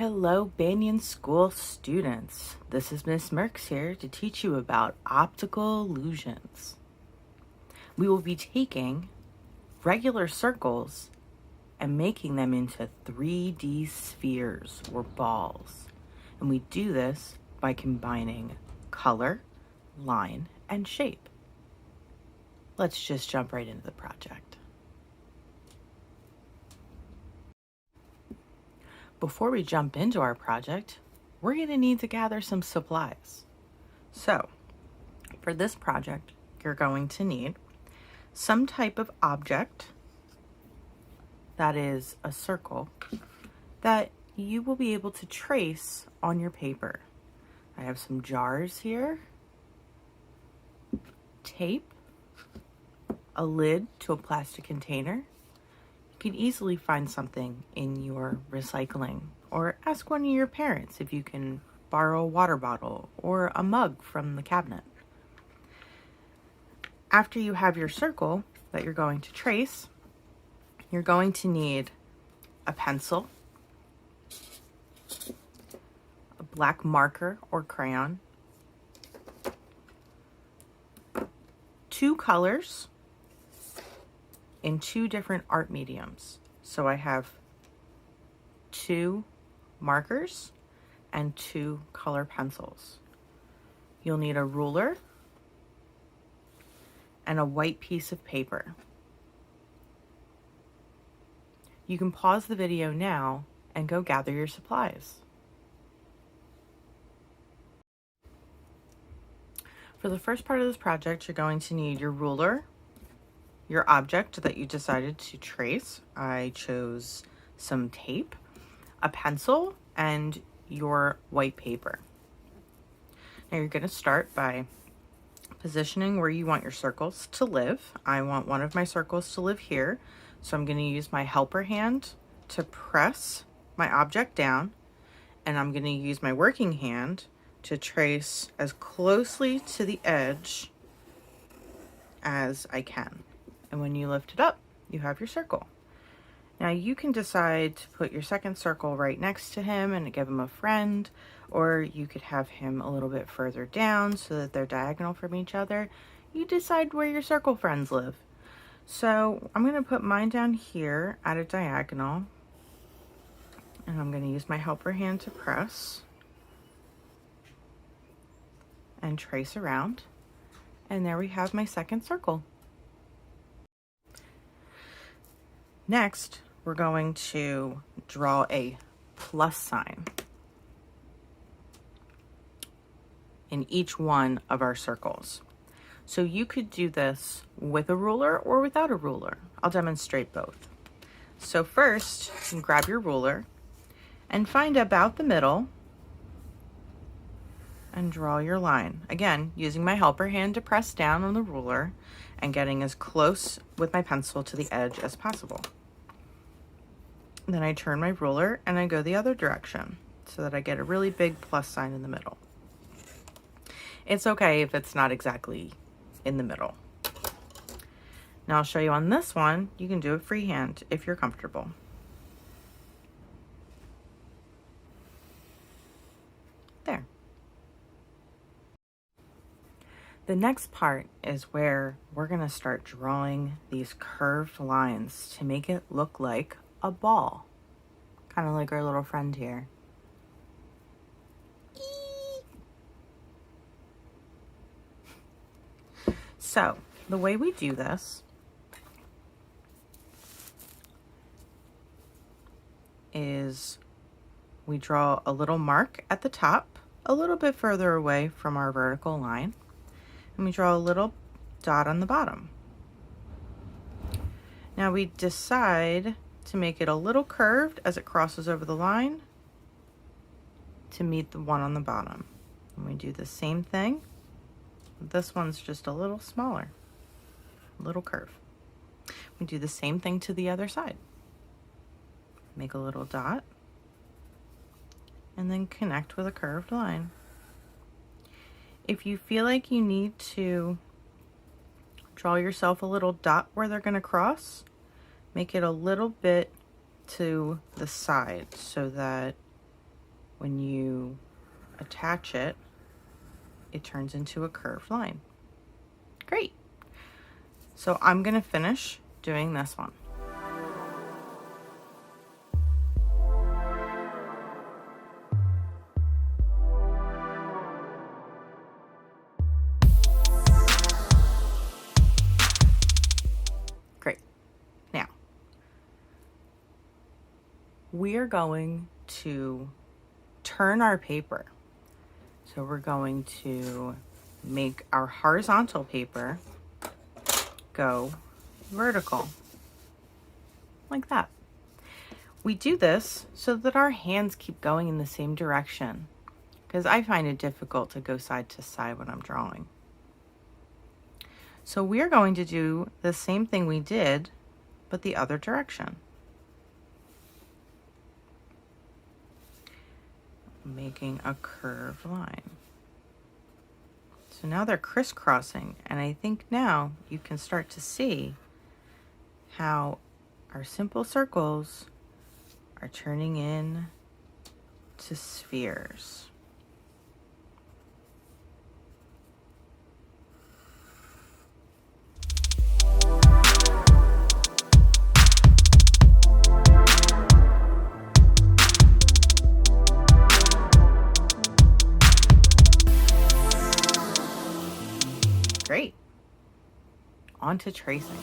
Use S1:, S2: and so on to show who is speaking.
S1: Hello, Banyan School students. This is Miss Merks here to teach you about optical illusions. We will be taking regular circles and making them into 3D spheres or balls. And we do this by combining color, line, and shape. Let's just jump right into the project. Before we jump into our project, we're going to need to gather some supplies. So, for this project, you're going to need some type of object that is a circle that you will be able to trace on your paper. I have some jars here, tape, a lid to a plastic container. You can easily find something in your recycling, or ask one of your parents if you can borrow a water bottle or a mug from the cabinet. After you have your circle that you're going to trace, you're going to need a pencil, a black marker or crayon, two colors in two different art mediums. So I have two markers and two color pencils. You'll need a ruler and a white piece of paper. You can pause the video now and go gather your supplies. For the first part of this project, you're going to need your ruler, your object that you decided to trace. I chose some tape, a pencil, and your white paper. Now you're going to start by positioning where you want your circles to live. I want one of my circles to live here, so I'm going to use my helper hand to press my object down, and I'm going to use my working hand to trace as closely to the edge as I can. And when you lift it up, you have your circle. Now you can decide to put your second circle right next to him and give him a friend, or you could have him a little bit further down so that they're diagonal from each other. You decide where your circle friends live. So I'm going to put mine down here at a diagonal, and I'm going to use my helper hand to press and trace around. And there we have my second circle. Next, we're going to draw a plus sign in each one of our circles. So you could do this with a ruler or without a ruler. I'll demonstrate both. So first, you can grab your ruler and find about the middle and draw your line. Again, using my helper hand to press down on the ruler and getting as close with my pencil to the edge as possible. Then I turn my ruler and I go the other direction so that I get a really big plus sign in the middle. It's okay if it's not exactly in the middle. Now I'll show you on this one, you can do it freehand if you're comfortable. There. The next part is where we're going to start drawing these curved lines to make it look like a ball, kind of like our little friend here. So the way we do this is we draw a little mark at the top, a little bit further away from our vertical line, and we draw a little dot on the bottom. Now we decide to make it a little curved as it crosses over the line to meet the one on the bottom. And we do the same thing. This one's just a little smaller, a little curve. We do the same thing to the other side. Make a little dot and then connect with a curved line. If you feel like you need to draw yourself a little dot where they're going to cross, make it a little bit to the side so that when you attach it, it turns into a curved line. Great. So I'm going to finish doing this one. Great. Now, we are going to turn our paper. So we're going to make our horizontal paper go vertical, like that. We do this so that our hands keep going in the same direction, because I find it difficult to go side to side when I'm drawing. So we're going to do the same thing we did, but the other direction. Making a curved line. So now they're crisscrossing, and I think now you can start to see how our simple circles are turning in to spheres. Great. On to tracing.